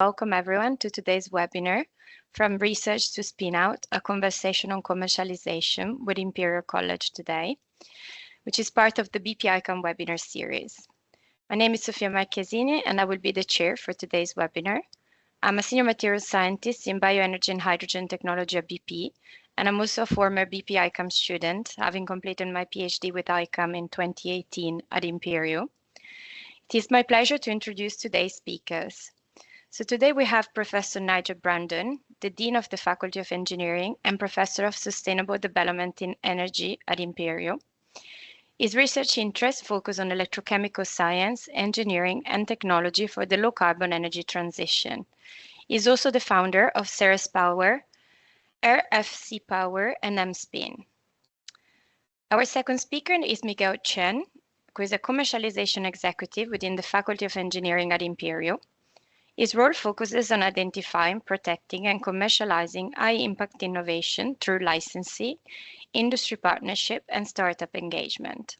Welcome everyone to today's webinar, From Research to Spinout, a conversation on commercialization with Imperial College today, which is part of the bp-ICAM webinar series. My name is Sofia Marchesini and I will be the chair for today's webinar. I'm a senior materials scientist in bioenergy and hydrogen technology at BP, and I'm also a former bp-ICAM student, having completed my PhD with ICAM in 2018 at Imperial. It is my pleasure to introduce today's speakers. So today we have Professor Nigel Brandon, the Dean of the Faculty of Engineering and Professor of Sustainable Development in Energy at Imperial. His research interests focus on electrochemical science, engineering, and technology for the low-carbon energy transition. He is also the founder of Ceres Power, RFC Power, and M-Spin. Our second speaker is Miguel Cheng, who is a commercialization executive within the Faculty of Engineering at Imperial. His role focuses on identifying, protecting, and commercializing high-impact innovation through licensing, industry partnership, and startup engagement.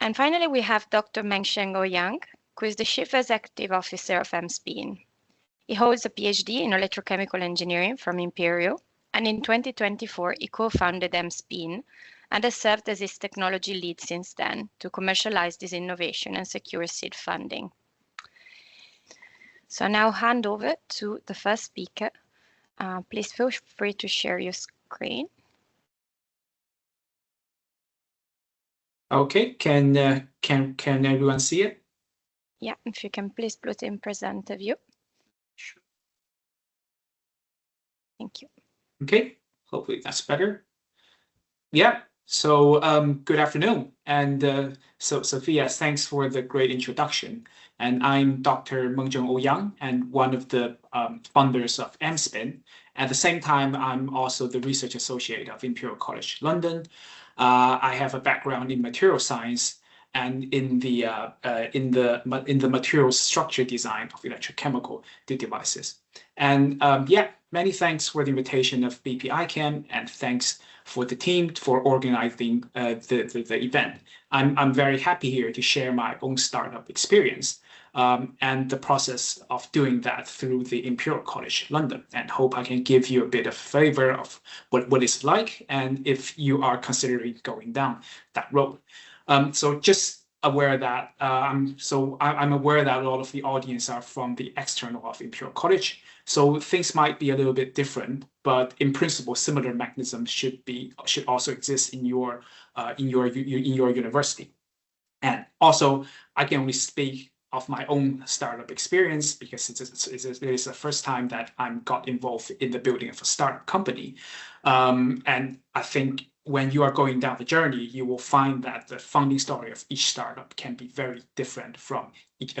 And finally, we have Dr Mengzheng Ouyang, who is the Chief Executive Officer of M-Spin. He holds a PhD in electrochemical engineering from Imperial, and in 2024, he co-founded M-Spin and has served as its technology lead since then to commercialize this innovation and secure seed funding. So I now hand over to the first speaker. Please feel free to share your screen. Okay, can everyone see it? Yeah, if you can please put in presenter view. Sure. Thank you. Okay, hopefully that's better. Yeah, so good afternoon. And so Sophia, thanks for the great introduction. And I'm Dr Mengzheng Ouyang and one of the founders of M-Spin. At the same time, I'm also the research associate of Imperial College London. I have a background in material science and in the material structure design of electrochemical devices. And yeah, many thanks for the invitation of bp-ICAM, and thanks for the team for organizing the event. I'm very happy here to share my own startup experience and the process of doing that through the Imperial College London, and hope I can give you a bit of flavor of what it's like and if you are considering going down that road. So just aware that I'm aware that a lot of the audience are from the external of Imperial College, so things might be a little bit different, but in principle, similar mechanisms should also exist in your university. And also, I can only speak of my own startup experience because it is the first time that I got involved in the building of a startup company, and I think when you are going down the journey, you will find that the founding story of each startup can be very different from each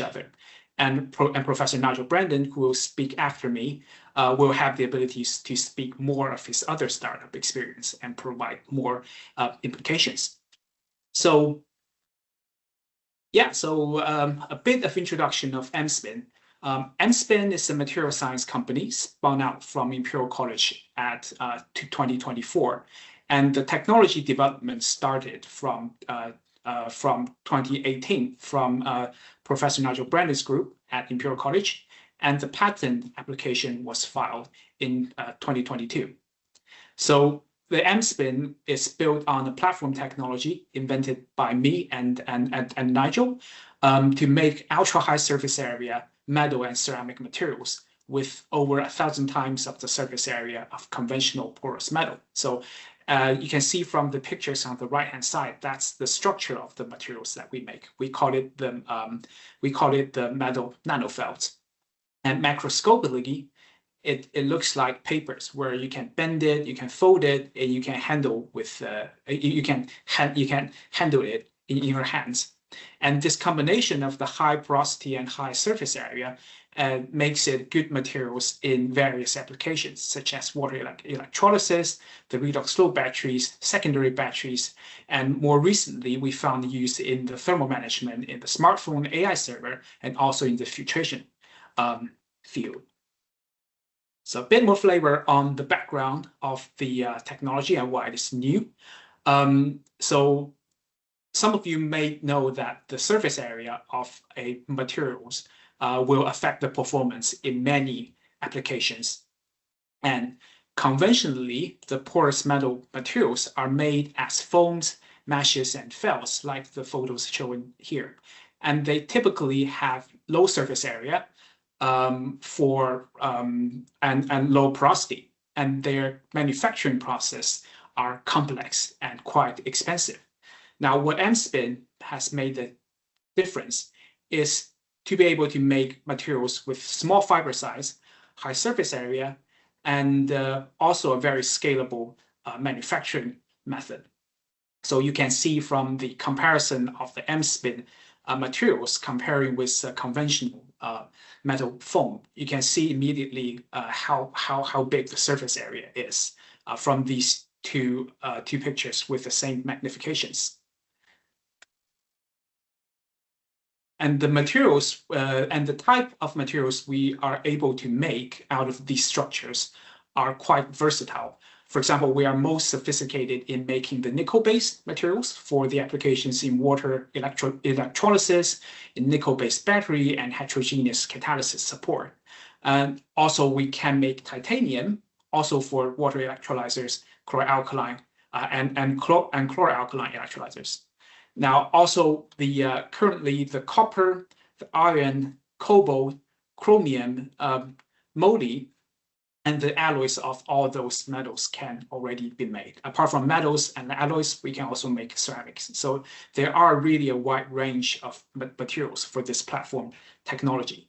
other. And Professor Nigel Brandon, who will speak after me, will have the abilities to speak more of his other startup experience and provide more implications. So yeah, so a bit of introduction of M-Spin. M-Spin is a material science company spun out from Imperial College at 2024, and the technology development started from 2018 from Professor Nigel Brandon's group at Imperial College, and the patent application was filed in 2022. So the M-Spin is built on a platform technology invented by me and Nigel to make ultra-high surface area metal and ceramic materials with over 1,000 times of the surface area of conventional porous metal. So you can see from the pictures on the right-hand side, that's the structure of the materials that we make. We call it the metal nanofelds. And macroscopically, it looks like papers where you can bend it, you can fold it, and you can handle with you can handle it in your hands. And this combination of the high porosity and high surface area makes it good materials in various applications, such as water electrolysis, the redox flow batteries, secondary batteries, and more recently, we found use in the thermal management in the smartphone AI server, and also in the filtration field. So a bit more flavor on the background of the technology and why it is new. So some of you may know that the surface area of a materials will affect the performance in many applications. And conventionally, the porous metal materials are made as foams, meshes, and felts, like the photos shown here. And they typically have low surface area and low porosity. And their manufacturing process are complex and quite expensive. Now, what M-Spin has made the difference is to be able to make materials with small fiber size, high surface area, and also a very scalable manufacturing method. So you can see from the comparison of the M-Spin materials comparing with conventional metal foam, you can see immediately how big the surface area is from these two pictures with the same magnifications. And the materials and the type of materials we are able to make out of these structures are quite versatile. For example, we are most sophisticated in making the nickel-based materials for the applications in water electrolysis, in nickel-based battery, and heterogeneous catalysis support. And also, we can make titanium, also for water electrolyzers, chloralkaline, and chloralkaline electrolyzers. Now, also currently the copper, the iron, cobalt, chromium, moly, and the alloys of all those metals can already be made. Apart from metals and alloys, we can also make ceramics. So there are really a wide range of materials for this platform technology.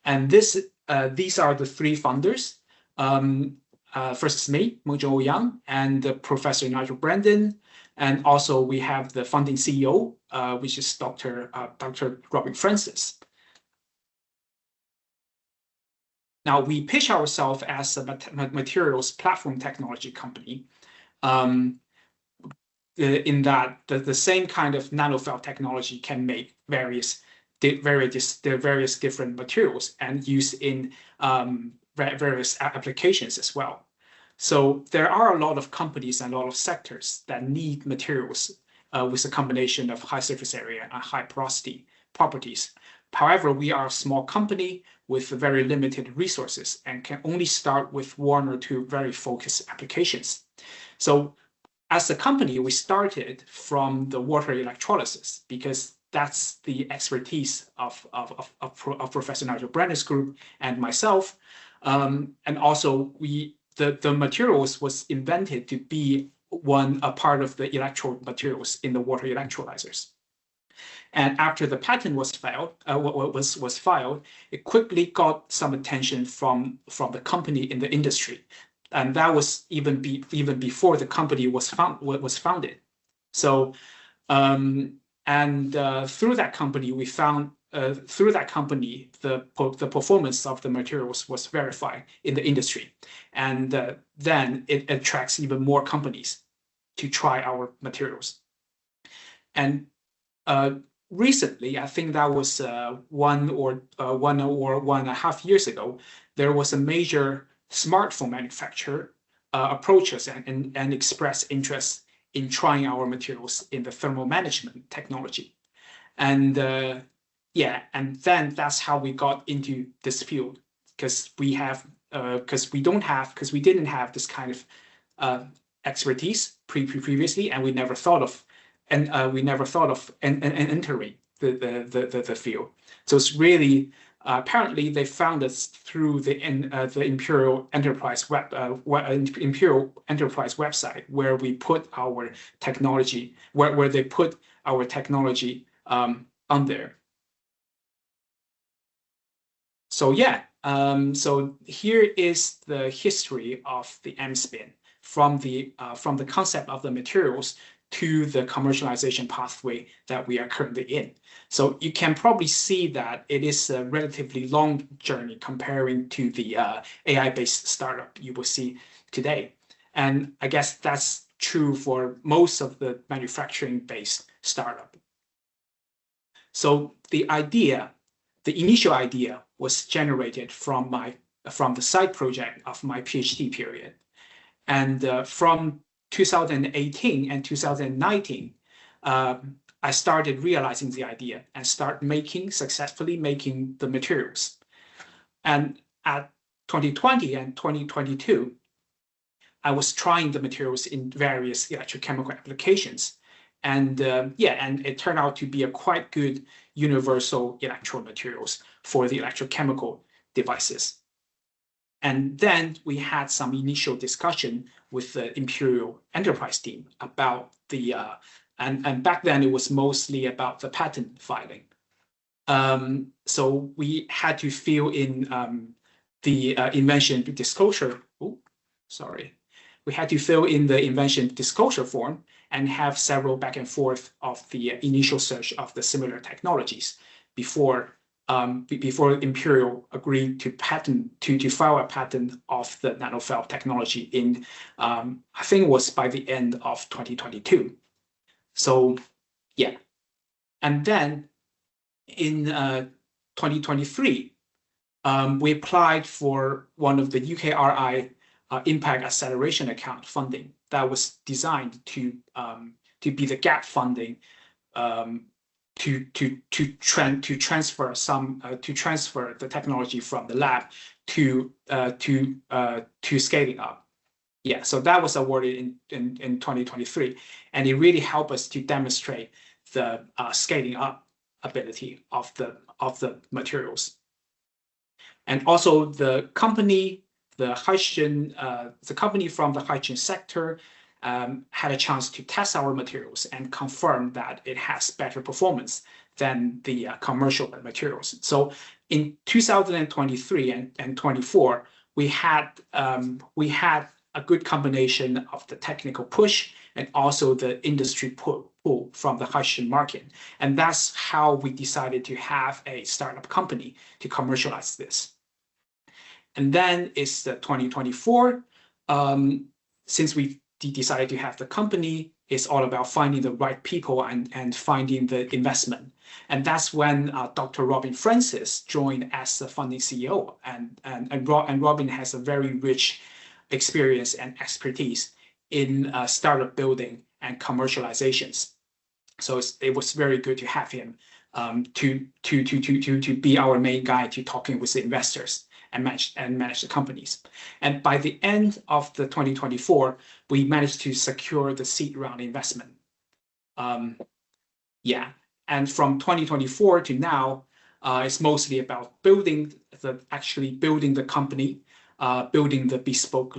And these are the three founders. First is me, Mengzheng Ouyang, and Professor Nigel Brandon. And also we have the founding CEO, which is Dr. Robin Francis. Now, we pitch ourselves as a materials platform technology company in that the same kind of nanofelt technology can make various different materials and use in various applications as well. So there are a lot of companies and a lot of sectors that need materials with a combination of high surface area and high porosity properties. However, we are a small company with very limited resources and can only start with one or two very focused applications. So as a company, we started from the water electrolysis because that's the expertise of Professor Nigel Brandon's group and myself. And also the materials was invented to be a part of the electrode materials in the water electrolyzers. And after the patent was filed, it quickly got some attention from the company in the industry, and that was even before the company was founded. So, through that company, we found the performance of the materials was verified in the industry, and then it attracts even more companies to try our materials. And recently, I think that was 1.5 years ago, there was a major smartphone manufacturer approach us and express interest in trying our materials in the thermal management technology. And and then that's how we got into this field, because we didn't have this kind of expertise previously, and we never thought of entering the field. So it's really apparently they found us through the Imperial Enterprise website, where we put our technology where they put our technology on there. So so here is the history of the M-Spin from the concept of the materials to the commercialization pathway that we are currently in. So you can probably see that it is a relatively long journey comparing to the AI-based startup you will see today. And I guess that's true for most of the manufacturing-based startup. So the initial idea was generated from the side project of my PhD period. And from 2018 and 2019, I started realizing the idea and successfully making the materials. And at 2020 and 2022, I was trying the materials in various electrochemical applications. And and it turned out to be a quite good universal electrode materials for the electrochemical devices. And then we had some initial discussion with the Imperial Enterprise team about the, and back then it was mostly about the patent filing. So we had to fill in the invention disclosure. Oh, sorry. We had to fill in the invention disclosure form and have several back and forth of the initial search of the similar technologies before Imperial agreed to file a patent of the nanofeld technology in I think it was by the end of 2022. So yeah, and then in 2023, we applied for one of the UKRI Impact Acceleration Account funding that was designed to be the gap funding to transfer the technology from the lab to scaling up. Yeah, so that was awarded in 2023, and it really helped us to demonstrate the scaling up ability of the materials. And also the company from the hydrogen sector had a chance to test our materials and confirm that it has better performance than the commercial materials. So in 2023 and 24, we had a good combination of the technical push and also the industry pull from the hydrogen market. And that's how we decided to have a startup company to commercialize this. And then it's the 2024. Since we decided to have the company, it's all about finding the right people and finding the investment. And that's when Dr. Robin Francis joined as the founding CEO. And Robin has a very rich experience and expertise in startup building and commercializations. So it was very good to have him to be our main guy to talking with the investors and manage the companies. And by the end of the 2024, we managed to secure the seed round investment. And from 2024 to now, it's mostly about building the company, building the bespoke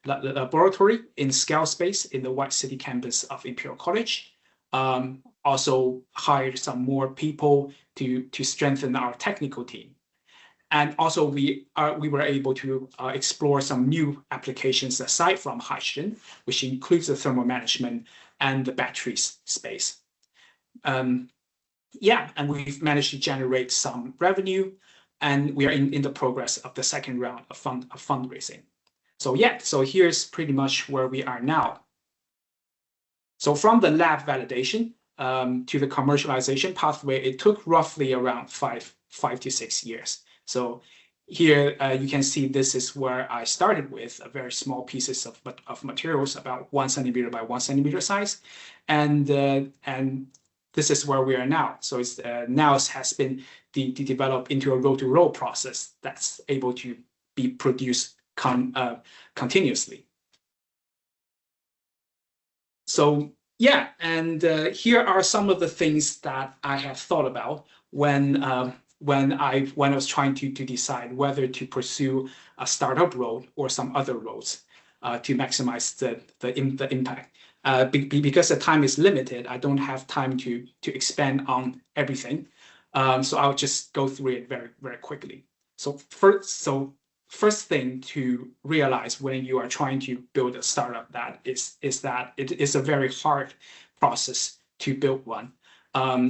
laboratory in scale space in the White City campus of Imperial College. Also hired some more people to strengthen our technical team. And also we were able to explore some new applications aside from hydrogen, which includes the thermal management and the batteries space. And we've managed to generate some revenue, and we are in the progress of the second round of fundraising. So here's pretty much where we are now. So from the lab validation to the commercialization pathway, it took roughly around five to 6 years. So here you can see this is where I started with a very small pieces of materials, about 1 centimeter by 1 centimeter size, and this is where we are now. So it's now it has been developed into a roll-to-roll process that's able to be produced continuously. So here are some of the things that I have thought about when I was trying to decide whether to pursue a startup road or some other roads to maximize the impact. Because the time is limited, I don't have time to expand on everything. So I'll just go through it very, very quickly. So first thing to realize when you are trying to build a startup is that it is a very hard process to build one.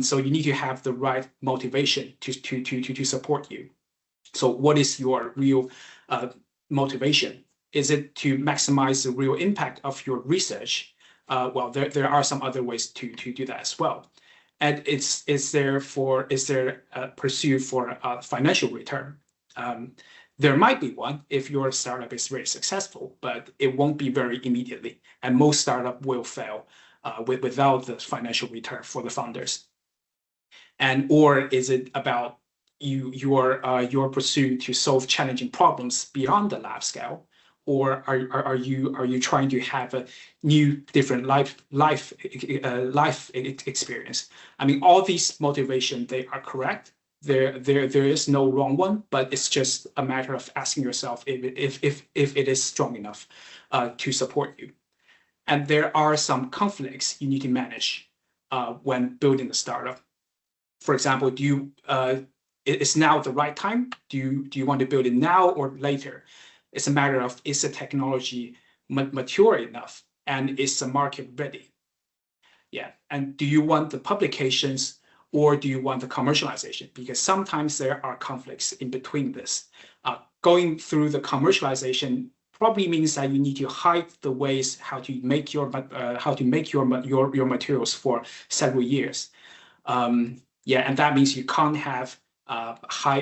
So you need to have the right motivation to support you. So what is your real motivation? Is it to maximize the real impact of your research? Well, there are some other ways to do that as well. And is there a pursuit for a financial return? There might be one if your startup is very successful, but it won't be very immediately. And most startups will fail without the financial return for the founders? And or is it about your pursuit to solve challenging problems beyond the lab scale, or are you trying to have a new, different life experience? I mean, all these motivations, they are correct. There is no wrong one, but it's just a matter of asking yourself if it is strong enough to support you. And there are some conflicts you need to manage when building a startup. For example, is now the right time? Do you want to build it now or later? It's a matter of, is the technology mature enough, and is the market ready? Yeah, and do you want the publications or do you want the commercialization? Because sometimes there are conflicts in between this. Going through the commercialization probably means that you need to hide the ways how to make your materials for several years. Yeah, and that means you can't have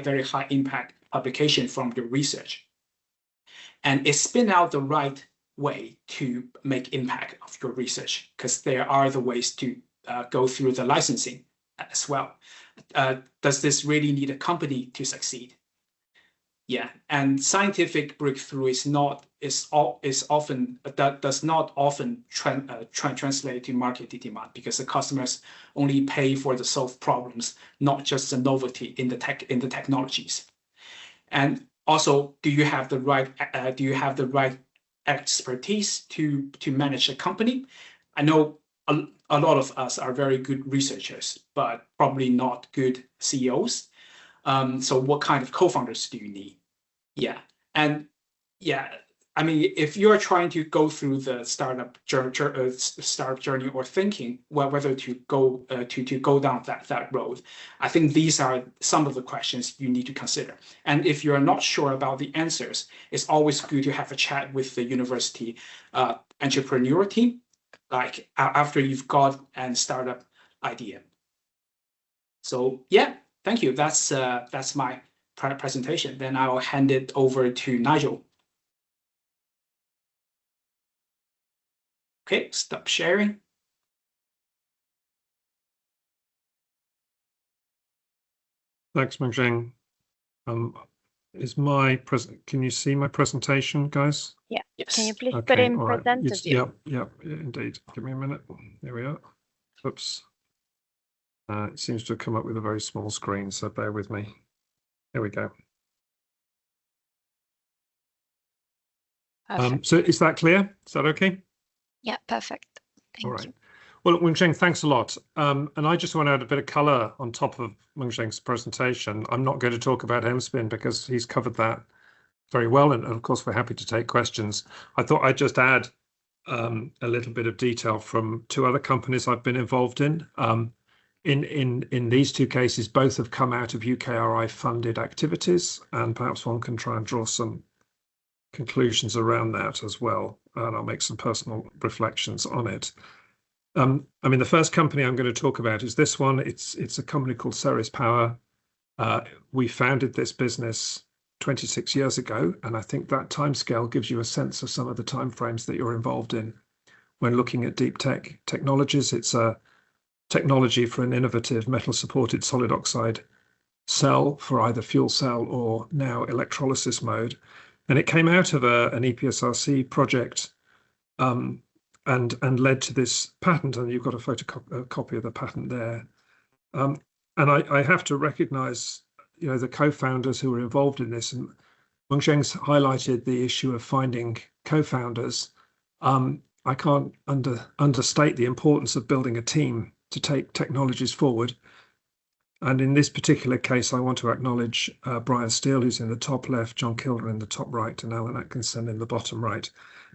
very high impact publication from your research. And is Spinout the right way to make impact of your research? Because there are the ways to go through the licensing as well. Does this really need a company to succeed? Yeah, and scientific breakthrough does not often translate to market demand, because the customers only pay for the solved problems, not just the novelty in the technologies. And also, do you have the right expertise to manage a company? I know a lot of us are very good researchers, but probably not good CEOs. So what kind of co-founders do you need? Yeah, and yeah, I mean, if you're trying to go through the startup journey or thinking whether to go down that road, I think these are some of the questions you need to consider. And if you're not sure about the answers, it's always good to have a chat with the university entrepreneur team, like after you've got a startup idea. So yeah, thank you. That's my presentation. Then I'll hand it over to Nigel. Okay, stop sharing. Thanks, Mengzheng. Can you see my presentation, guys? Yeah. Yes. Can you please Okay, put in all right. presenter view? Yeah, indeed. Give me a minute. There we are. Oops. It seems to have come up with a very small screen, so bear with me. There we go. So is that clear? Is that okay? Yeah, perfect. Thank All right. you. Well, Mengzheng, thanks a lot. And I just want to add a bit of color on top of Mengzheng's presentation. I'm not going to talk about M-Spin because he's covered that very well. And of course, we're happy to take questions. I thought I'd just add a little bit of detail from two other companies I've been involved in. In these two cases, both have come out of UKRI funded activities, and perhaps one can try and draw some conclusions around that as well. And I'll make some personal reflections on it. I mean, the first company I'm going to talk about is this one. It's a company called Ceres Power. We founded this business 26 years ago, and I think that timescale gives you a sense of some of the timeframes that you're involved in when looking at deep tech technologies. It's a technology for an innovative metal-supported solid oxide cell for either fuel cell or now electrolysis mode, and it came out of an EPSRC project. And led to this patent, and you've got a photocopy of the patent there. And I have to recognize, the co-founders who were involved in this, and Mengzheng's highlighted the issue of finding co-founders. I can't understate the importance of building a team to take technologies forward. And in this particular case, I want to acknowledge Brian Steele, who's in the top left, John Kilder in the top right, and Alan Atkinson in the bottom right,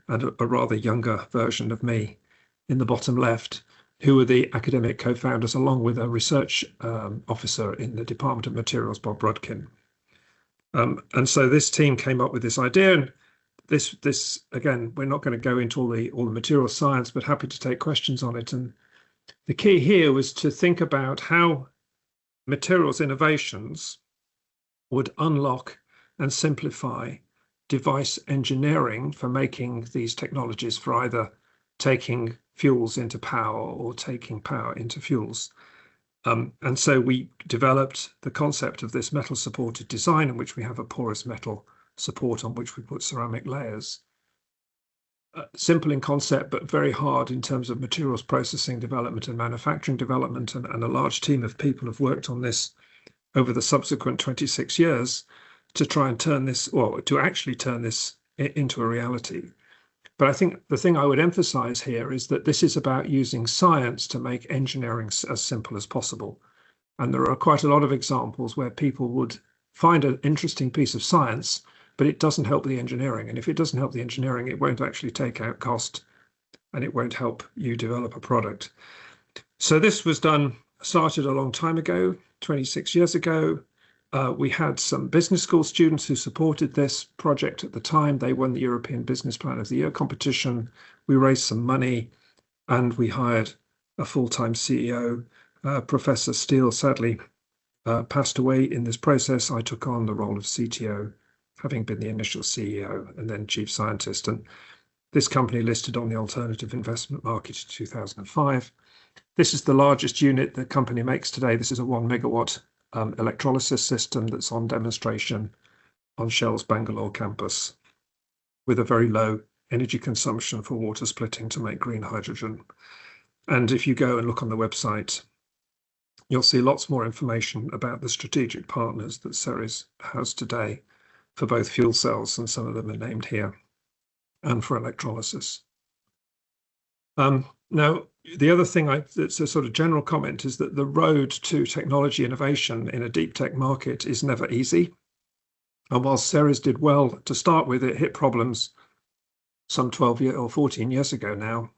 and a rather younger version of me in the bottom left, who were the academic co-founders, along with a research officer in the Department of Materials, Bob Rudkin. And so this team came up with this idea, and this again, we're not going to go into all the material science, but happy to take questions on it. And the key here was to think about how materials innovations would unlock and simplify device engineering for making these technologies, for either taking fuels into power or taking power into fuels. And so we developed the concept of this metal supported design in which we have a porous metal support on which we put ceramic layers. Simple in concept, but very hard in terms of materials processing development and manufacturing development. And a large team of people have worked on this over the subsequent 26 years to try and turn this, or to actually turn this into a reality. But I think the thing I would emphasize here is that this is about using science to make engineering as simple as possible. And there are quite a lot of examples where people would find an interesting piece of science, but it doesn't help the engineering. And if it doesn't help the engineering, it won't actually take out cost and it won't help you develop a product. So this was started a long time ago, 26 years ago. We had some business school students who supported this project at the time. They won the European Business Plan of the Year competition. We raised some money and we hired a full-time CEO. Professor Steele sadly passed away in this process. I took on the role of CTO, having been the initial CEO and then chief scientist. And this company listed on the alternative investment market in 2005. This is the largest unit the company makes today. This is a 1 megawatt electrolysis system that's on demonstration on Shell's Bangalore campus with a very low energy consumption for water splitting to make green hydrogen. And if you go and look on the website, you'll see lots more information about the strategic partners that Ceres has today for both fuel cells, and some of them are named here, and for electrolysis. Now, the other thing that's a sort of general comment is that the road to technology innovation in a deep tech market is never easy. And while Ceres did well to start with, it hit problems some 12 years or 14 years ago now.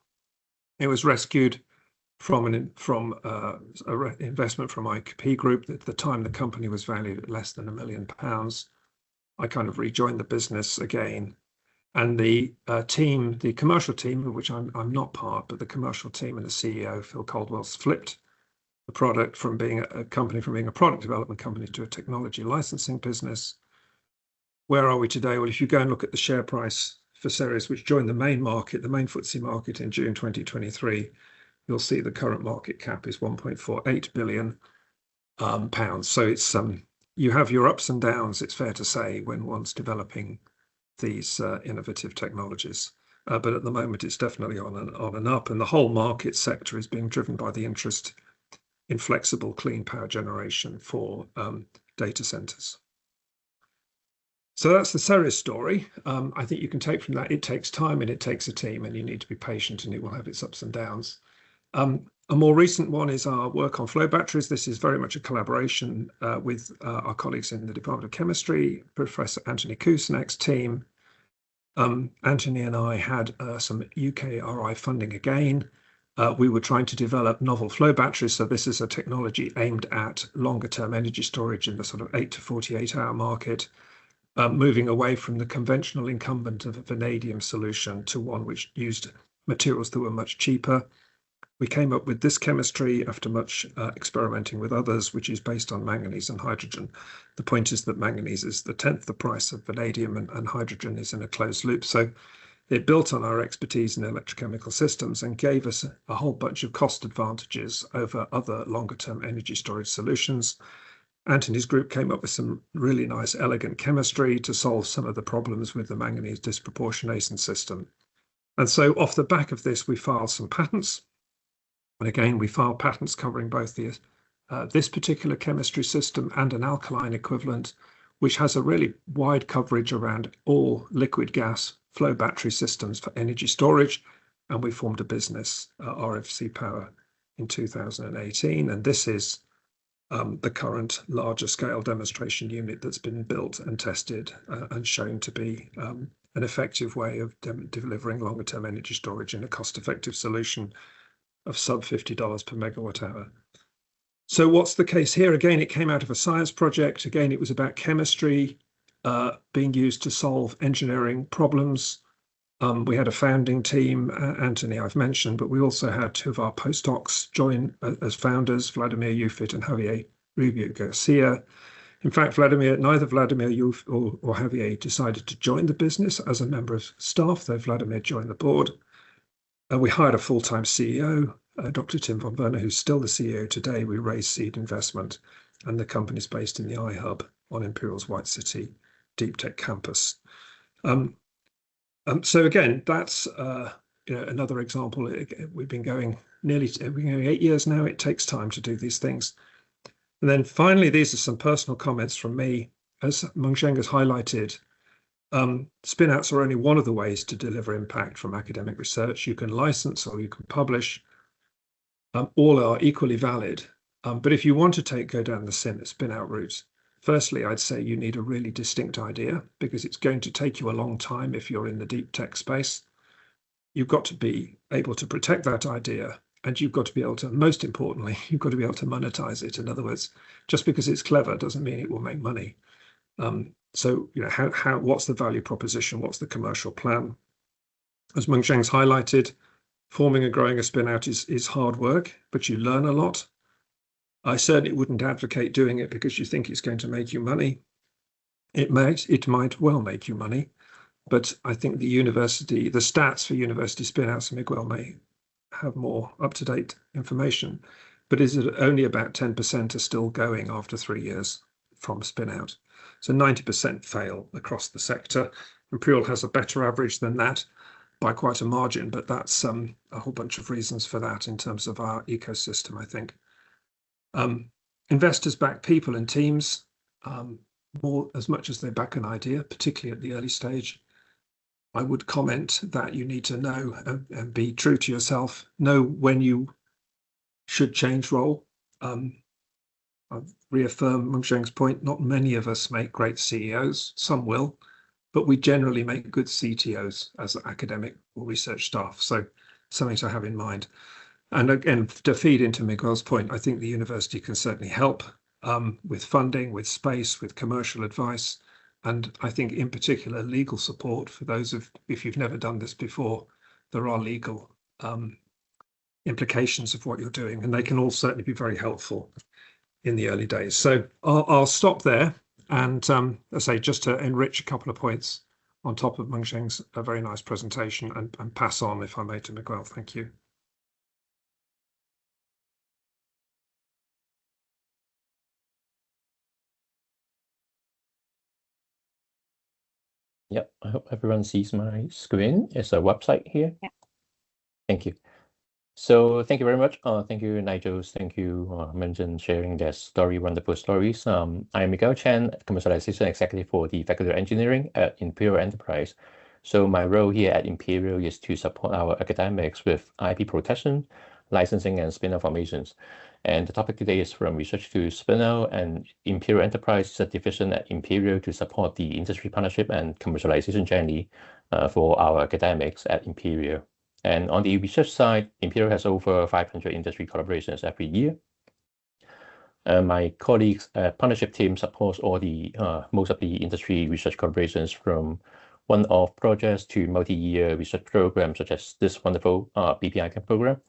It was rescued from an investment from IKP Group. At the time, the company was valued at less than £1 million. I kind of rejoined the business again. And the team, the commercial team, of which I'm not part, but the commercial team and the CEO, Phil Caldwell, flipped the product from being a product development company to a technology licensing business. Where are we today? Well, if you go and look at the share price for Ceres, which joined the main market, the main FTSE market in June 2023, you'll see the current market cap is £1.48 billion. So it's you have your ups and downs, it's fair to say, when one's developing these innovative technologies, but at the moment it's definitely on and up, and the whole market sector is being driven by the interest in flexible clean power generation for data centers. So that's the Ceres story. I think you can take from that it takes time and it takes a team, and you need to be patient, and it will have its ups and downs. A more recent one is our work on flow batteries. This is very much a collaboration with our colleagues in the Department of Chemistry, Professor Anthony Kusinek's team. Anthony and I had some UKRI funding again. We were trying to develop novel flow batteries. So this is a technology aimed at longer term energy storage in the sort of 8 to 48 hour market, moving away from the conventional incumbent of a vanadium solution to one which used materials that were much cheaper. We came up with this chemistry after much experimenting with others, which is based on manganese and hydrogen. The point is that manganese is the 10th the price of vanadium, and hydrogen is in a closed loop. So it built on our expertise in electrochemical systems and gave us a whole bunch of cost advantages over other longer-term energy storage solutions. Anthony's group came up with some really nice, elegant chemistry to solve some of the problems with the manganese disproportionation system. And so off the back of this, we filed some patents. And again, we filed patents covering both this particular chemistry system and an alkaline equivalent, which has a really wide coverage around all liquid gas flow battery systems for energy storage. And we formed a business, RFC Power, in 2018. And this is the current larger scale demonstration unit that's been built and tested and shown to be an effective way of delivering longer term energy storage in a cost-effective solution of sub $50 per megawatt hour. So what's the case here? Again, it came out of a science project. Again, it was about chemistry being used to solve engineering problems. We had a founding team, Anthony I've mentioned, but we also had two of our postdocs join as founders, Vladimir Ufit and Javier Rubio Garcia. In fact, neither Vladimir Ufit or Javier decided to join the business as a member of staff, though Vladimir joined the board. We hired a full-time CEO, Dr. Tim von Werner, who's still the CEO today. We raised seed investment, and the company's based in the iHub on Imperial's White City Deep Tech campus. So again, that's another example. We've been going 8 years now. It takes time to do these things. And then finally, these are some personal comments from me. As Mengzheng has highlighted, spinouts are only one of the ways to deliver impact from academic research. You can license or you can publish. All are equally valid. But if you want to go down the spinout route, firstly, I'd say you need a really distinct idea, because it's going to take you a long time if you're in the deep tech space. You've got to be able to protect that idea, and you've got to be able to, most importantly, you've got to be able to monetize it. In other words, just because it's clever doesn't mean it will make money. So, what's the value proposition? What's the commercial plan? As Mengzheng's highlighted, forming and growing a spinout is hard work, but you learn a lot. I certainly wouldn't advocate doing it because you think it's going to make you money. It might well make you money, but I think the stats for university spinouts, Miguel may have more up-to-date information, but is it only about 10% are still going after 3 years from spinout? So 90% fail across the sector. Imperial has a better average than that by quite a margin, but that's a whole bunch of reasons for that in terms of our ecosystem, I think. Investors back people and teams more as much as they back an idea, particularly at the early stage. I would comment that you need to know and be true to yourself, know when you should change role. I'll reaffirm Mengzheng's point, not many of us make great CEOs, some will, but we generally make good CTOs as academic or research staff. So something to have in mind. And again, to feed into Miguel's point, I think the university can certainly help with funding, with space, with commercial advice. And I think in particular, legal support for those if you've never done this before, there are legal implications of what you're doing, and they can all certainly be very helpful in the early days. So I'll stop there. And as I say, just to enrich a couple of points on top of Mengzheng's very nice presentation and pass on, if I may, to Miguel. Thank you. Yep, I hope everyone sees my screen. It's a website here. Yeah. Thank you. So thank you very much. Thank you, Nigel. Thank you, Mengzheng, sharing their wonderful stories. I am Miguel Cheng, Commercialization Executive for the Faculty of Engineering at Imperial Enterprise. So my role here at Imperial is to support our academics with IP protection, licensing, and spin-out formations. And the topic today is from research to spin-out, and Imperial Enterprise is a division at Imperial to support the industry partnership and commercialization journey for our academics at Imperial. And on the research side, Imperial has over 500 industry collaborations every year. My colleagues' partnership team supports all the most of the industry research collaborations, from one-off projects to multi-year research programs, such as this wonderful bp-ICAM program.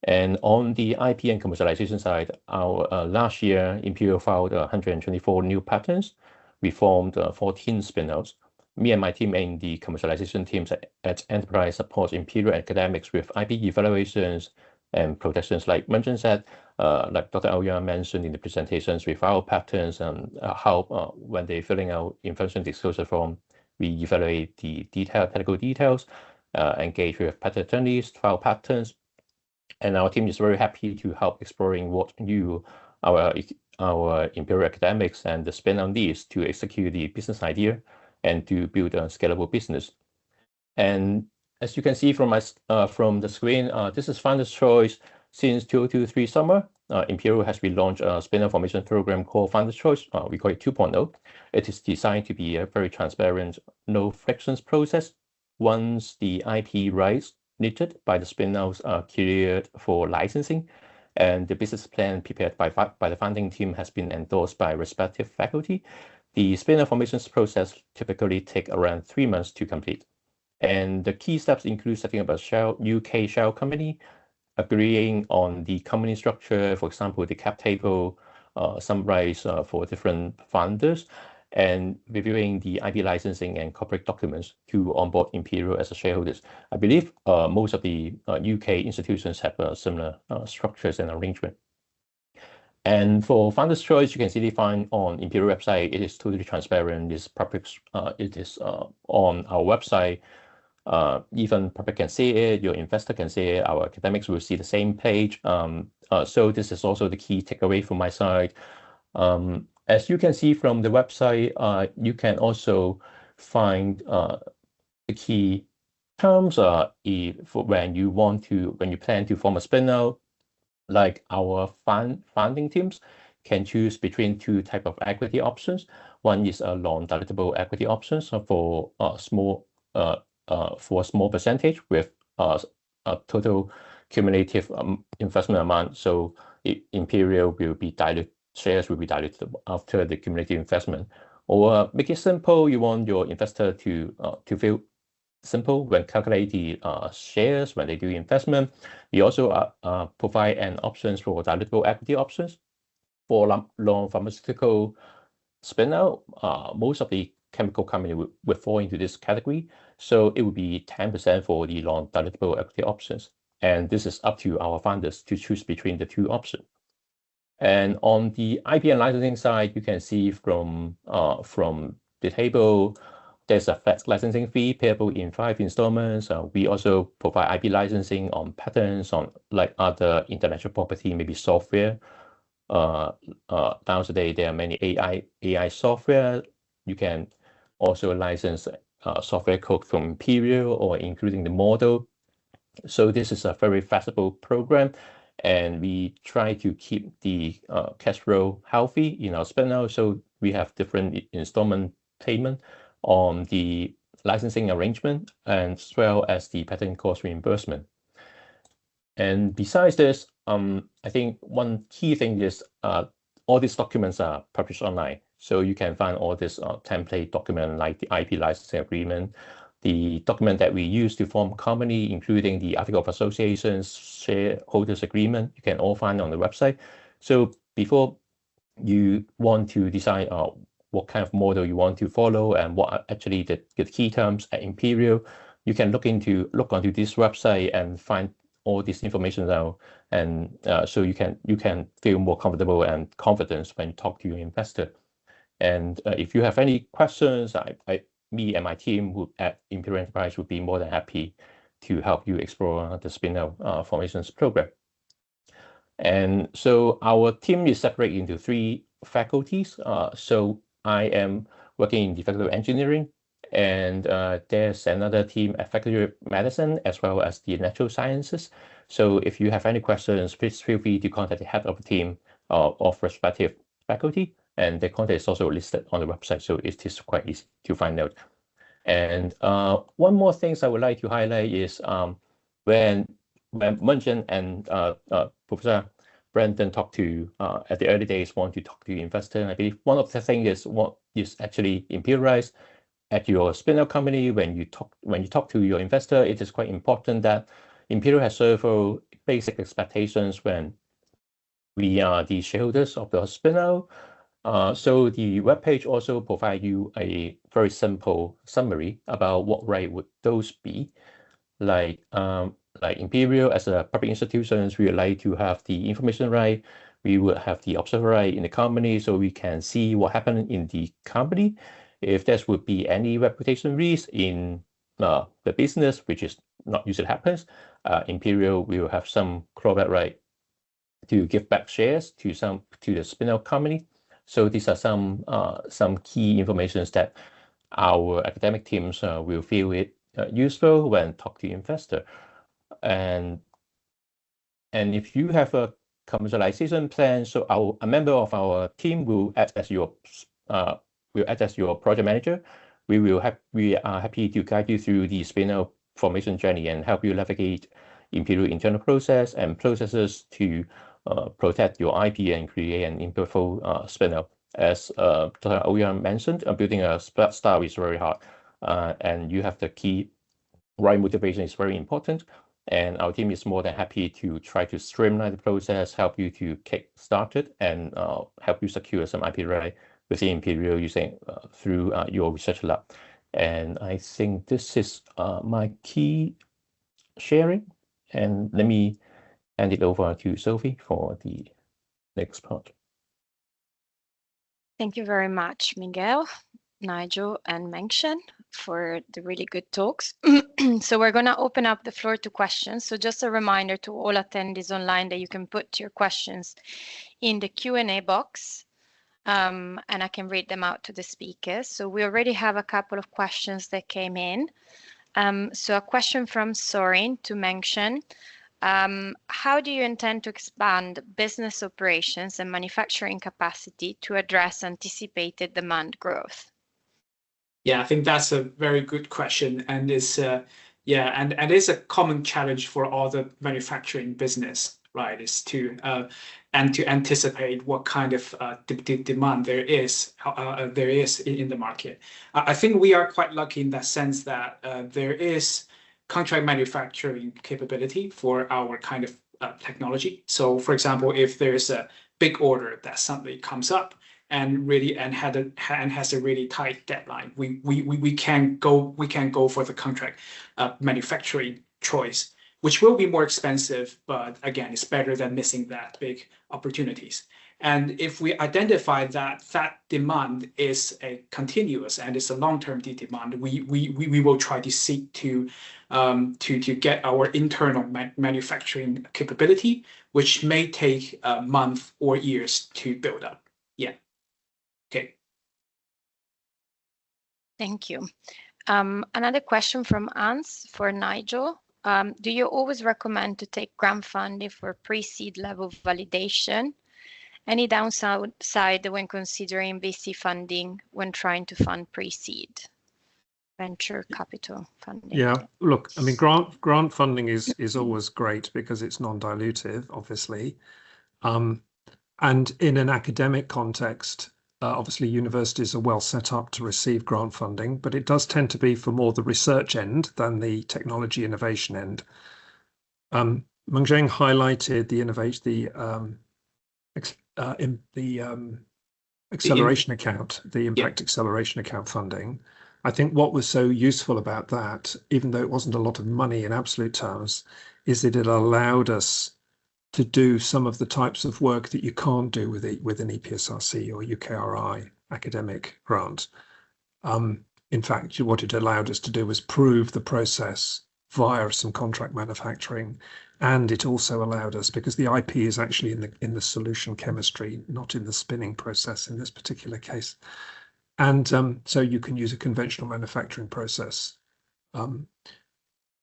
And on the IP and commercialization side, our last year, Imperial filed 124 new patents. We formed 14 spin-outs. Me and my team in the commercialization teams at Enterprise supports Imperial academics with IP evaluations and protections, like Mengzheng said, like Dr Ouyang mentioned in the presentations, with our patents and how when they're filling out information disclosure form, we evaluate the technical details, engage with patent attorneys, file patents. And our team is very happy to help exploring what our Imperial academics and the spin-out needs to execute the business idea and to build a scalable business. And as you can see from the screen, this is Founder's Choice. Since 2023 summer, Imperial has relaunched a spin-out formation program called Founder's Choice. We call it 2.0. It is designed to be a very transparent, no frictions process. Once the IP rights needed by the spin-outs are cleared for licensing, and the business plan prepared by the founding team has been endorsed by respective faculty, the spin-out formations process typically takes around 3 months to complete. And the key steps include setting up a UK shell company, agreeing on the company structure, for example, the cap table, some rights for different founders, and reviewing the IP licensing and corporate documents to onboard Imperial as a shareholders. I believe most of the UK institutions have similar structures and arrangement. And for Founder's Choice, you can see find on Imperial website. It is totally transparent. It's public. It is on our website. Even public can see it. Your investor can see it. Our academics will see the same page. So this is also the key takeaway from my side. As you can see from the website, you can also find the key terms when you plan to form a spin-out. Like our founding teams can choose between two types of equity options. One is a non-dilutable equity options for a small percentage with a total cumulative investment amount. So Imperial will be diluted, shares will be diluted after the cumulative investment. Or make it simple, you want your investor to feel simple when calculate the shares when they do investment. We also provide an options for dilutable equity options for non-pharmaceutical spin-out. Most of the chemical company will fall into this category, so it would be 10% for the non-dilutable equity options, and this is up to our founders to choose between the two options. And on the IP and licensing side, you can see from the table, there's a flat licensing fee payable in 5 installments. We also provide IP licensing on patents, on like other intellectual property, maybe software. Nowadays, there are many AI software. You can also license software code from Imperial or including the model. So this is a very flexible program, and we try to keep the cash flow healthy in our spin-out. So we have different installment payment on the licensing arrangement as well as the patent cost reimbursement. And besides this, I think one key thing is all these documents are published online. So you can find all this template document like the IP licensing agreement, the document that we use to form a company, including the article of association, shareholders agreement, you can all find on the website. So before you want to decide what kind of model you want to follow and what are actually the key terms at Imperial, you can look onto this website and find all this information out, and so you can feel more comfortable and confidence when you talk to your investor. And if you have any questions, me and my team at Imperial Enterprise would be more than happy to help you explore the spin-out formations program. And so our team is separated into 3 faculties. So I am working in the Faculty of Engineering, and there's another team at Faculty of Medicine as well as the Natural Sciences. So if you have any questions, please feel free to contact the head of the team of respective faculty, and the contact is also listed on the website, so it is quite easy to find out. And one more thing I would like to highlight is when Mengzheng and Professor Brandon talked to at the early days, want to talk to investor. I believe one of the things is what is actually Imperialized at your spin-out company. When you talk to your investor, it is quite important that Imperial has several basic expectations when we are the shareholders of the spin-out. So the webpage also provide you a very simple summary about what right would those be. Like Imperial as a public institution, we would like to have the information right. We would have the observer right in the company, so we can see what happened in the company. If there would be any reputation risk in the business, which is not usually happens, Imperial will have some clawback right to give back shares to the spin-out company. So these are some key information that our academic teams will feel it useful when talk to investor. And if you have a commercialization plan, so a member of our team will act as your project manager. We are happy to guide you through the spin-out formation journey and help you navigate Imperial internal process and processes to protect your IP and create an impactful spin-out. As Dr. Ouyang mentioned, building a startup is very hard, and you have the key right motivation is very important. And our team is more than happy to try to streamline the process, help you to get started, and help you secure some IP right within Imperial using through your research lab. And I think this is my key sharing. And let me hand it over to Sophie for the next part. Thank you very much, Miguel, Nigel, and Mengzheng for the really good talks. So we're going to open up the floor to questions. So just a reminder to all attendees online that you can put your questions in the Q&A box, and I can read them out to the speakers. So we already have a couple of questions that came in. So a question from Sorin to Mengzheng. How do you intend to expand business operations and manufacturing capacity to address anticipated demand growth? Yeah, I think that's a very good question, and it's and it's a common challenge for all the manufacturing business, right? Is to anticipate what kind of demand there is in the market. I think we are quite lucky in that sense that there is contract manufacturing capability for our kind of technology. So, for example, if there's a big order that suddenly comes up and has a really tight deadline, we can go for the contract manufacturing choice, which will be more expensive, but again, it's better than missing that big opportunities. And if we identify that demand is a continuous and it's a long-term demand, we will try to seek to get our internal manufacturing capability, which may take a month or years to build up. Yeah. Okay. Thank you. Another question from Hans for Nigel. Do you always recommend to take grant funding for pre-seed level validation? Any downside when considering VC funding when trying to fund pre-seed venture capital funding? Yeah, look, I mean, grant funding is always great because it's non-dilutive, obviously. And in an academic context, obviously universities are well set up to receive grant funding, but it does tend to be for more the research end than the technology innovation end. Mengzheng highlighted the acceleration account, the impact acceleration account funding. I think what was so useful about that, even though it wasn't a lot of money in absolute terms, is that it allowed us to do some of the types of work that you can't do with an EPSRC or UKRI academic grant. In fact, what it allowed us to do was prove the process via some contract manufacturing, and it also allowed us, because the IP is actually in the solution chemistry, not in the spinning process in this particular case, and so you can use a conventional manufacturing process,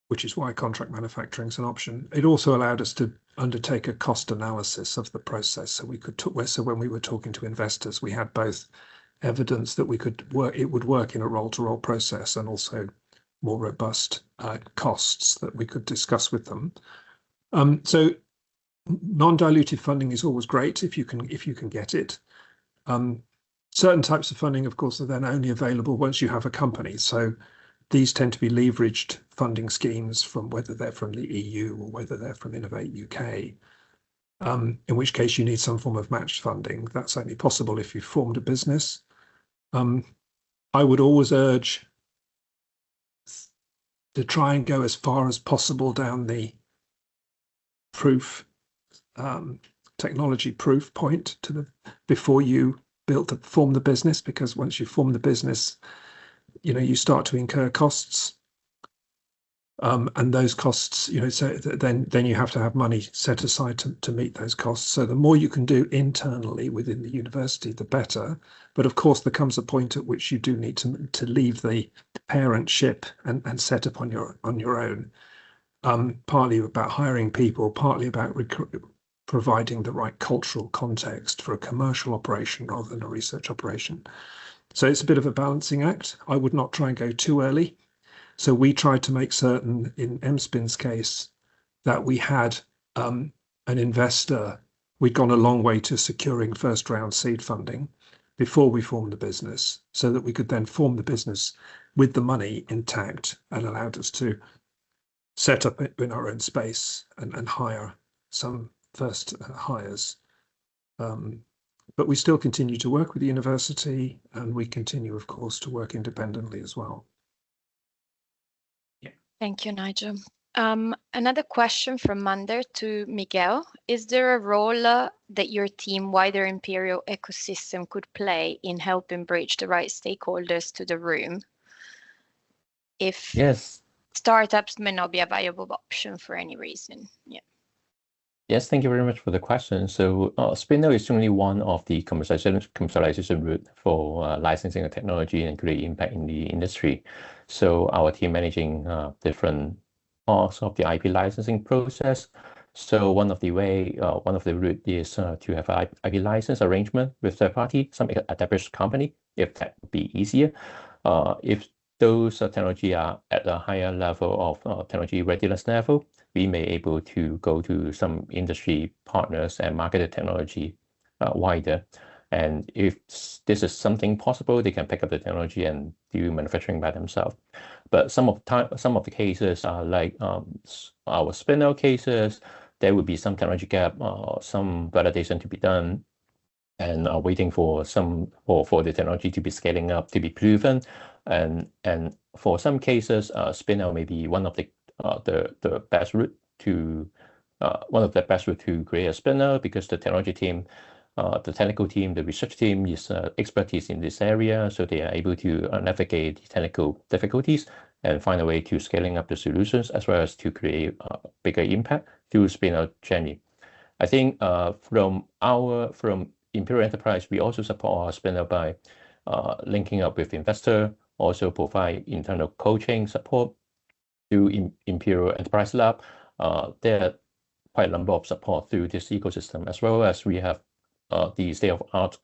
which is why contract manufacturing is an option. It also allowed us to undertake a cost analysis of the process, so we could so when we were talking to investors, we had both evidence that it would work in a roll-to-roll process, and also more robust costs that we could discuss with them. So non-dilutive funding is always great if you can get it. Certain types of funding, of course, are then only available once you have a company. So these tend to be leveraged funding schemes, from whether they're from the EU or whether they're from Innovate UK, in which case you need some form of matched funding. That's only possible if you've formed a business. I would always urge to try and go as far as possible down the technology proof point before you form the business, because once you form the business, you start to incur costs, and those costs, so then you have to have money set aside to meet those costs. So the more you can do internally within the university, the better. But of course, there comes a point at which you do need to leave the parent ship and set up on your own. Partly about hiring people, partly about providing the right cultural context for a commercial operation rather than a research operation. So it's a bit of a balancing act. I would not try and go too early. So we tried to make certain, in M-Spin's case, that we had an investor. We'd gone a long way to securing first round seed funding before we formed the business, so that we could then form the business with the money intact, and allowed us to set up in our own space and hire some first hires But we still continue to work with the university, and we continue, of course, to work independently as well. Thank you, Nigel. Another question from Mander to Miguel. Is there a role that your team, wider Imperial ecosystem, could play in helping bridge the right stakeholders to the room if Yes. startups may not be a viable option for any reason? Yeah. Yes, thank you very much for the question. So Spinout is only one of the commercialization route for licensing of technology and create impact in the industry. So our team managing different parts of the IP licensing process. So one of the route is to have an IP license arrangement with third party, some established company, if that would be easier. If those technology are at a higher level of technology readiness level, we may able to go to some industry partners and market the technology wider. And if this is something possible, they can pick up the technology and do manufacturing by themselves. But some of the cases are like our Spinout cases. There will be some technology gap, some validation to be done, and are waiting for the technology to be scaling up, to be proven. And for some cases, Spinout may be one of the best route to create a Spinout, because the technology team, the technical team, the research team is expertise in this area, so they are able to navigate the technical difficulties and find a way to scaling up the solutions, as well as to create bigger impact through Spinout journey. I think from Imperial Enterprise, we also support our Spinout by linking up with investor, also provide internal coaching support through Imperial Enterprise Lab. There are quite a number of support through this ecosystem, as well as we have the state-of-art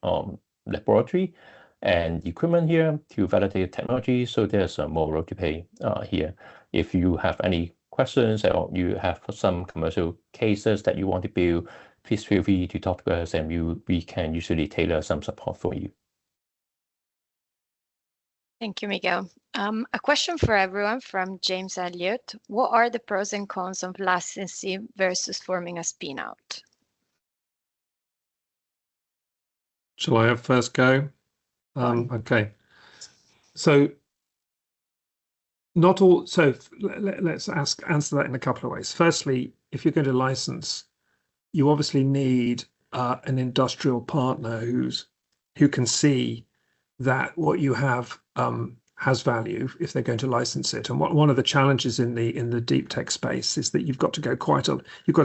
laboratory and equipment here to validate technology. So there's more role to play here. If you have any questions or you have some commercial cases that you want to build, please feel free to talk to us, and we can usually tailor some support for you. Thank you, Miguel. A question for everyone from James Elliott. What are the pros and cons of licensing versus forming a spin-out? Shall I have first go? Okay. So not all. So let's answer that in a couple of ways. Firstly, if you're going to license, you obviously need an industrial partner who can see that what you have has value if they're going to license it. And one of the challenges in the deep tech space is that you've got to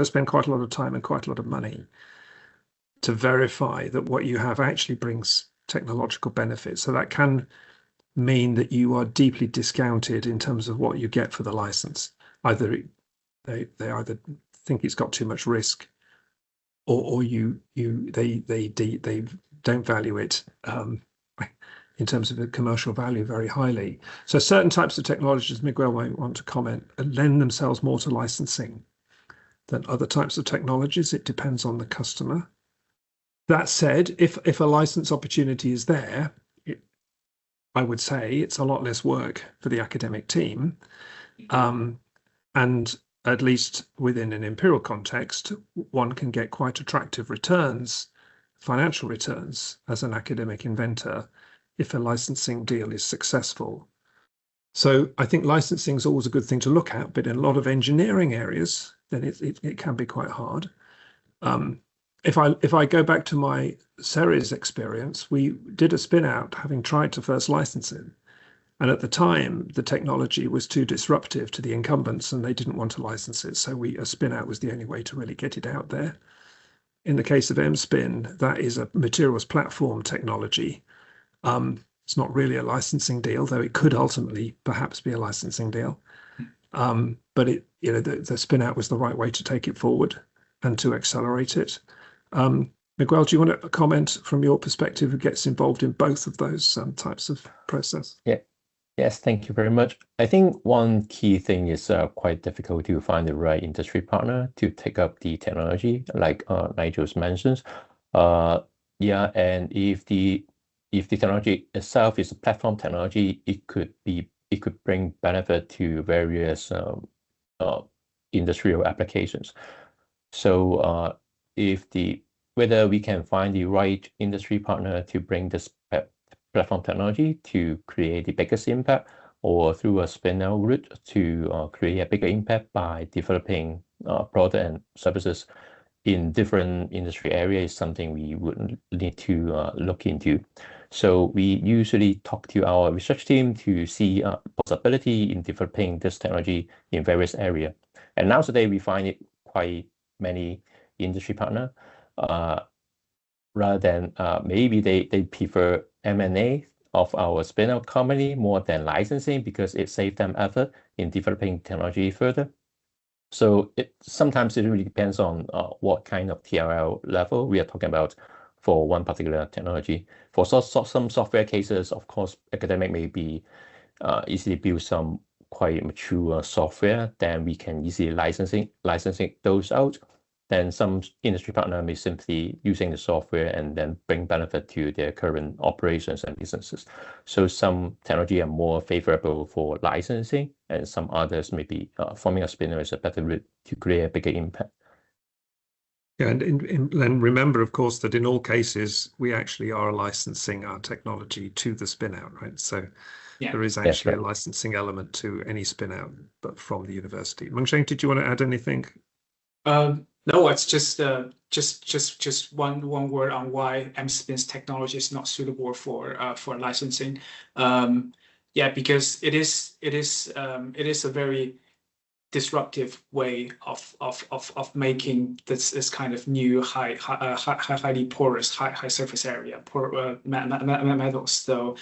spend quite a lot of time and quite a lot of money to verify that what you have actually brings technological benefits. So that can mean that you are deeply discounted in terms of what you get for the license. Either they either think it's got too much risk, or they don't value it in terms of the commercial value very highly. So certain types of technologies, Miguel might want to comment, lend themselves more to licensing than other types of technologies. It depends on the customer. That said, if a license opportunity is there, I would say it's a lot less work for the academic team. And at least within an Imperial context, one can get quite attractive returns, financial returns, as an academic inventor if a licensing deal is successful. So I think licensing is always a good thing to look at, but in a lot of engineering areas, then it can be quite hard. If I go back to my Ceres experience, we did a spin-out having tried to first license it. And at the time, the technology was too disruptive to the incumbents and they didn't want to license it. So a spin-out was the only way to really get it out there. In the case of M-Spin, that is a materials platform technology. It's not really a licensing deal, though it could ultimately perhaps be a licensing deal. But the spin-out was the right way to take it forward and to accelerate it. Miguel, do you want to comment from your perspective, who gets involved in both of those types of process? Yeah. Yes, thank you very much. I think one key thing is quite difficult to find the right industry partner to take up the technology, like Nigel's mentions. Yeah, and if the technology itself is a platform technology, it could bring benefit to various industrial applications. So if whether we can find the right industry partner to bring this platform technology to create the biggest impact, or through a spin-out route to create a bigger impact by developing product and services in different industry areas, is something we would need to look into. So we usually talk to our research team to see possibility in developing this technology in various areas. And nowadays we find it quite many industry partner, rather than maybe they prefer M&A of our spin-out company more than licensing, because it saves them effort in developing technology further. So sometimes it really depends on what kind of TRL level we are talking about for one particular technology. For some software cases, of course, academic may be easily build some quite mature software, then we can easily licensing those out. Then some industry partner may simply using the software and then bring benefit to their current operations and businesses. So some technology are more favorable for licensing, and some others may be forming a spin-out is a better route to create a bigger impact. Yeah, and remember, of course, that in all cases, we actually are licensing our technology to the spin-out, right? So yeah, there is actually a licensing element to any spin-out, but from the university. Mengzheng, did you want to add anything? No, it's just one word on why M-Spin's technology is not suitable for licensing. Yeah, because it is a very disruptive way of making this kind of new highly porous high surface area metals. So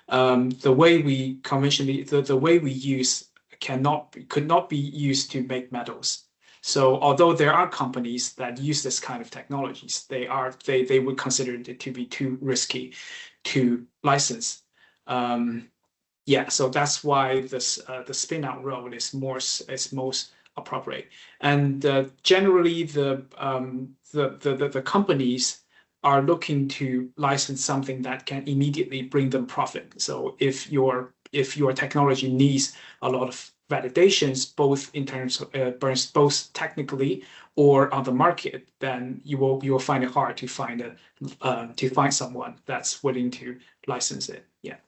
the way we conventionally the way we use could not be used to make metals. So although there are companies that use this kind of technologies, they would consider it to be too risky to license. Yeah, so that's why the spin-out road is most appropriate. And generally, the companies are looking to license something that can immediately bring them profit. So if your technology needs a lot of validations, both in terms of both technically or on the market, then you will find it hard to find someone that's willing to license it. Yeah.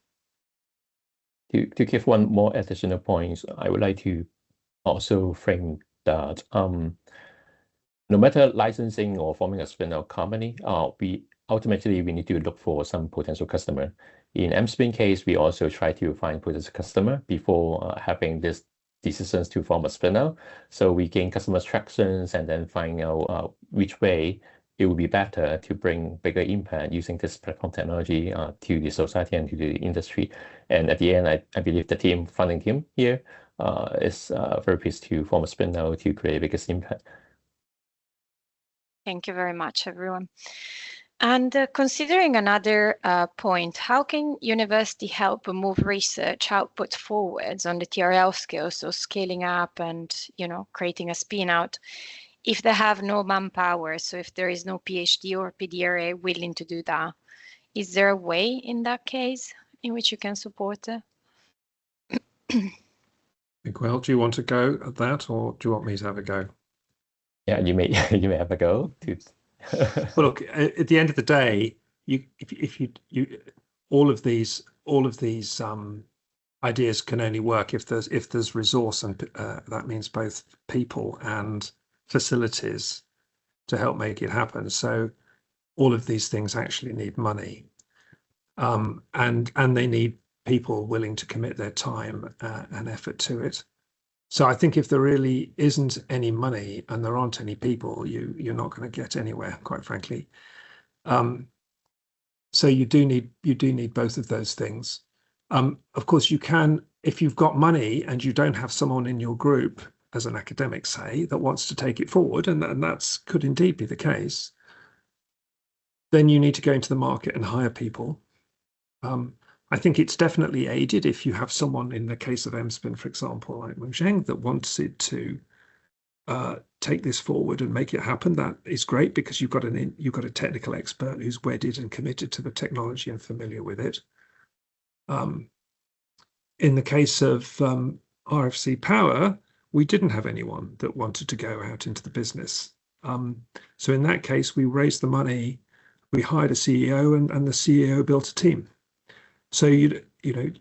To give one more additional point, I would like to also frame that no matter licensing or forming a spin-out company, we ultimately need to look for some potential customer. In M-Spin case, we also try to find potential customer before having this decisions to form a spin-out. So we gain customer tractions and then find out which way it would be better to bring bigger impact using this platform technology to the society and to the industry. And at the end, I believe the funding team here is very pleased to form a spin-out to create biggest impact. Thank you very much, everyone. And considering another point, how can university help move research output forwards on the TRL scale, so scaling up and creating a spin-out, if they have no manpower? So if there is no PhD or PDRA willing to do that, is there a way in that case in which you can support it? Miguel, do you want to go at that, or do you want me to have a go? Yeah, you may have a go. Well, look, at the end of the day, all of these ideas can only work if there's resource, and that means both people and facilities to help make it happen. So all of these things actually need money, and they need people willing to commit their time and effort to it. So I think if there really isn't any money and there aren't any people, you're not going to get anywhere, quite frankly. So you do need both of those things. Of course, you can, if you've got money and you don't have someone in your group, as an academic, say, that wants to take it forward, and that could indeed be the case, then you need to go into the market and hire people. I think it's definitely aided if you have someone, in the case of M-Spin, for example, like Mengzheng, that wanted to take this forward and make it happen. That is great, because you've got a technical expert who's wedded and committed to the technology and familiar with it. In the case of RFC Power, we didn't have anyone that wanted to go out into the business. So in that case, we raised the money, we hired a CEO, and the CEO built a team. So you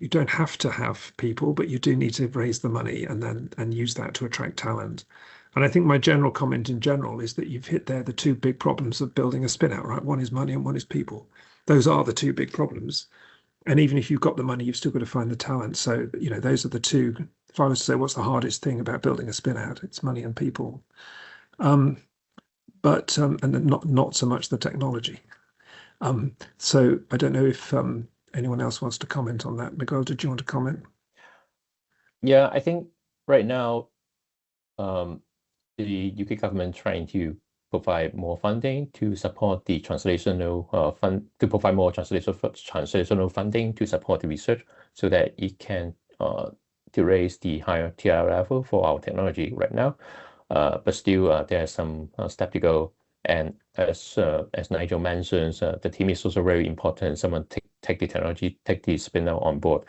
don't have to have people, but you do need to raise the money and use that to attract talent. And I think my general comment in general is that you've hit there the two big problems of building a spinout, right? One is money and one is people. Those are the two big problems. And even if you've got the money, you've still got to find the talent. So, those are the two. If I was to say what's the hardest thing about building a spinout, it's money and people. And not so much the technology. So I don't know if anyone else wants to comment on that. Miguel, did you want to comment? Yeah, I think right now, the UK government trying to provide more funding to support the translational to provide more translational funding to support the research, so that it can to raise the higher TR level for our technology right now. But still, there's some step to go. And as Nigel mentions, the team is also very important. Someone take the technology, take the Spinout on board.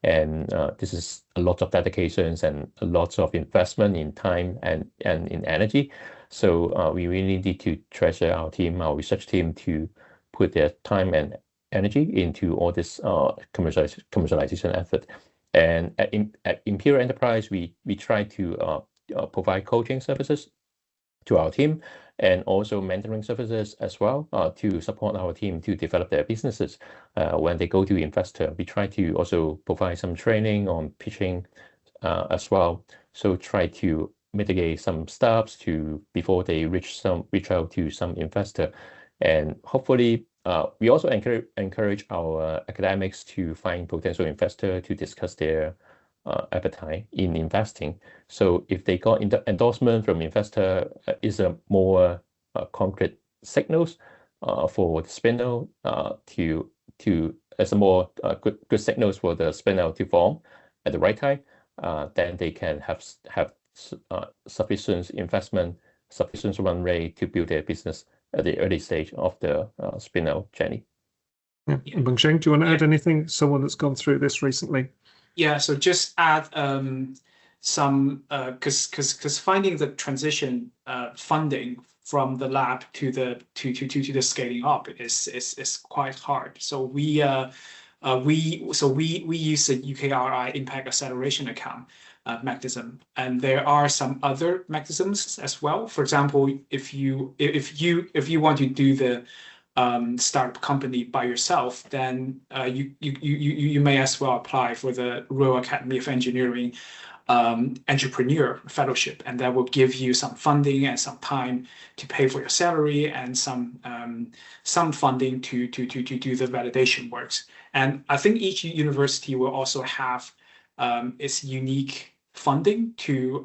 And this is a lot of dedications and a lot of investment in time and in energy. So we really need to treasure our team, our research team, to put their time and energy into all this commercialization effort. And at Imperial Enterprise, we try to provide coaching services to our team, and also mentoring services as well to support our team to develop their businesses. When they go to investor, we try to also provide some training on pitching as well. So try to mitigate some steps before they reach out to some investor. And hopefully, we also encourage our academics to find potential investor to discuss their appetite in investing. So if they got endorsement from investor, is a more concrete signals for the Spinout as a more good signals for the Spinout to form at the right time. Then they can have sufficient investment, sufficient run rate to build their business at the early stage of the Spinout journey. Yeah. Mengzheng, do you want to add anything? Someone that's gone through this recently. Yeah, so just add some because finding the transition funding from the lab to the scaling up is quite hard. So we use the UKRI Impact Acceleration Account mechanism, and there are some other mechanisms as well. For example, if you want to do the startup company by yourself, then you may as well apply for the Royal Academy of Engineering Entrepreneur Fellowship, and that will give you some funding and some time to pay for your salary and some funding to do the validation works. And I think each university will also have its unique funding to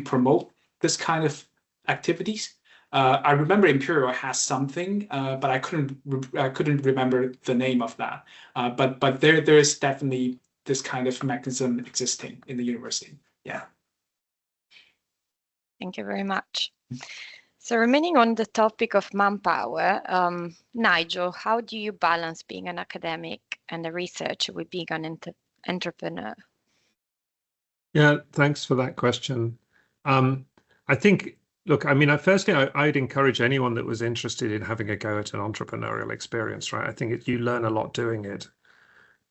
promote this kind of activities. I remember Imperial has something, but I couldn't remember the name of that. But there is definitely this kind of mechanism existing in the university. Yeah. Thank you very much. So remaining on the topic of manpower, Nigel, how do you balance being an academic and a researcher with being an entrepreneur? Yeah, thanks for that question. I think, look, I mean, firstly, I'd encourage anyone that was interested in having a go at an entrepreneurial experience, right? I think you learn a lot doing it.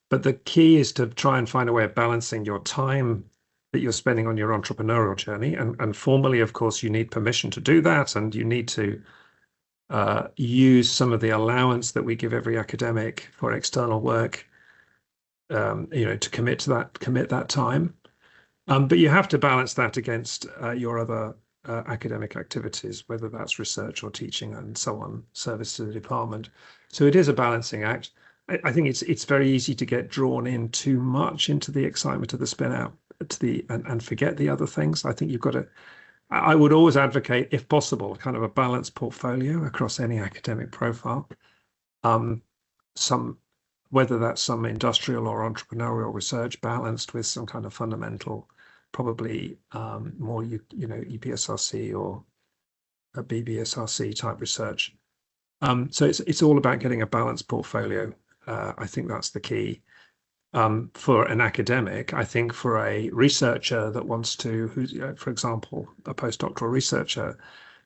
But the key is to try and find a way of balancing your time that you're spending on your entrepreneurial journey. And formally, of course, you need permission to do that. And you need to use some of the allowance that we give every academic for external work, to commit that time. But you have to balance that against your other academic activities, whether that's research or teaching and so on, service to the department. So it is a balancing act. I think it's very easy to get drawn in too much into the excitement of the spin out and forget the other things. I think I would always advocate, if possible, kind of a balanced portfolio across any academic profile. Whether that's some industrial or entrepreneurial research balanced with some kind of fundamental, probably more EPSRC or a BBSRC type research. So it's all about getting a balanced portfolio. I think that's the key for an academic. I think for a researcher that wants to, for example, a postdoctoral researcher,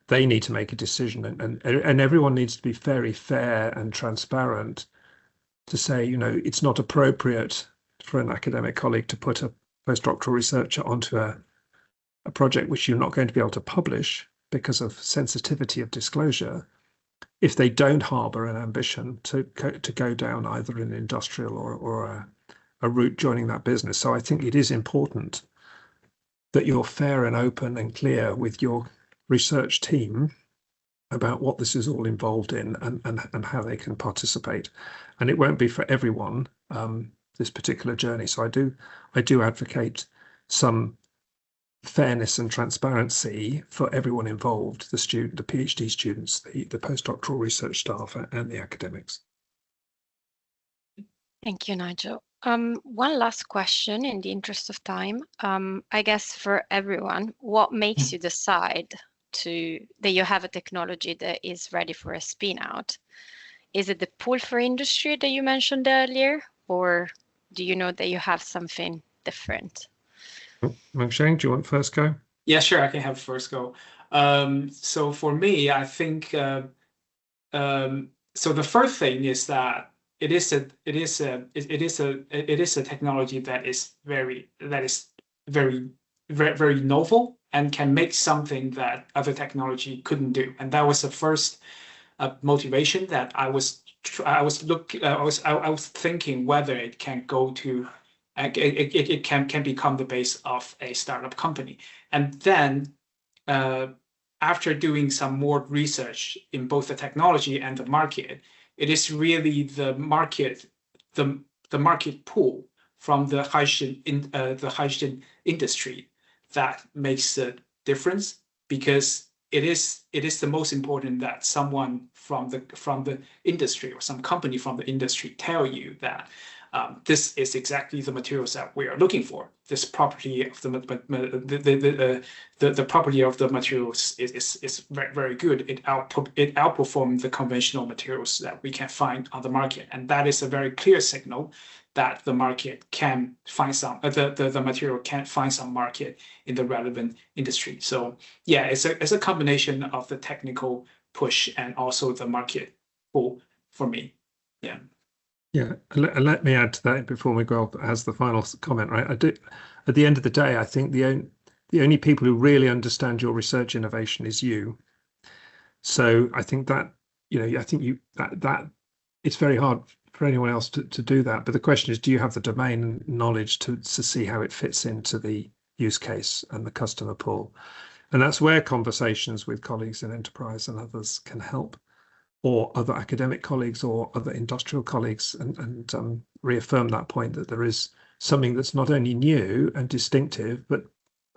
they need to make a decision, and everyone needs to be very fair and transparent to say, it's not appropriate for an academic colleague to put a postdoctoral researcher onto a project which you're not going to be able to publish because of sensitivity of disclosure if they don't harbour an ambition to go down either an industrial or a route joining that business. So I think it is important that you're fair and open and clear with your research team about what this is all involved in and how they can participate. And it won't be for everyone, this particular journey. So I do advocate some fairness and transparency for everyone involved, the PhD students, the postdoctoral research staff, and the academics. Thank you, Nigel. One last question in the interest of time. I guess for everyone, what makes you decide that you have a technology that is ready for a spin out? Is it the pull for industry that you mentioned earlier, or do you know that you have something different? Mengzheng, do you want first go? Yeah, sure, I can have first go. So for me, I think so the first thing is that it is a technology that is very novel and can make something that other technology couldn't do. And that was the first motivation that I was thinking whether it can go to it can become the base of a startup company. And then after doing some more research in both the technology and the market, it is really the market pool from the hydrogen industry that makes the difference, because it is the most important that someone from the industry or some company from the industry tell you that this is exactly the materials that we are looking for. This property of the property of the materials is very, very good. It outperforms the conventional materials that we can find on the market, and that is a very clear signal that the market can find the material can find some market in the relevant industry. So yeah, it's a combination of the technical push and also the market pull for me. Yeah. Yeah, let me add to that before Miguel has the final comment. Right, at the end of the day, I think the only people who really understand your research innovation is you. So I think that that it's very hard for anyone else to do that. But the question is, do you have the domain knowledge to see how it fits into the use case and the customer pool? And that's where conversations with colleagues in enterprise and others can help, or other academic colleagues or other industrial colleagues, and reaffirm that point that there is something that's not only new and distinctive, but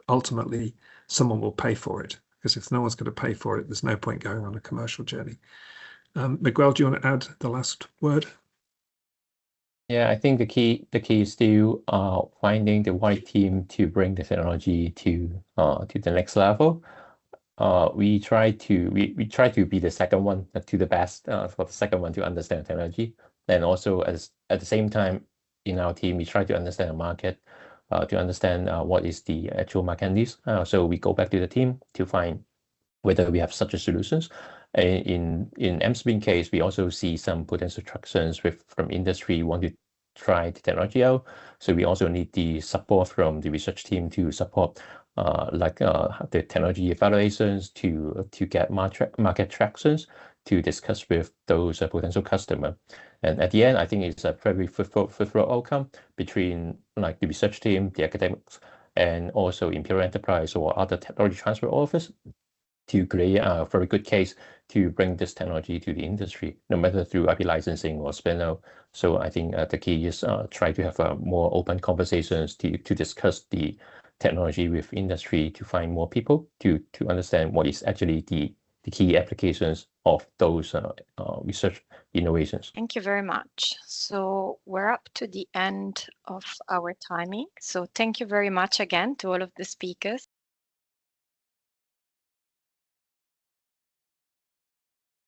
ultimately someone will pay for it. Because if no one's going to pay for it, there's no point going on a commercial journey. Miguel, do you want to add the last word? Yeah, I think the key is still finding the right team to bring the technology to the next level. We try to be the second one to the best for the second one to understand technology, and also at the same time in our team we try to understand the market, to understand what is the actual market needs. So we go back to the team to find whether we have such a solutions. In M-Spin case, we also see some potential tractions from industry want to try the technology out. So we also need the support from the research team to support the technology evaluations to get market tractions, to discuss with those potential customer. And at the end, I think it's a very fruitful outcome between like the research team, the academics, and also Imperial Enterprise or other technology transfer office, to create a very good case to bring this technology to the industry, no matter through IP licensing or Spinout. So I think the key is try to have more open conversations to discuss the technology with industry, to find more people to understand what is actually the key applications of those research innovations. Thank you very much. So we're up to the end of our timing. So thank you very much again to all of the speakers.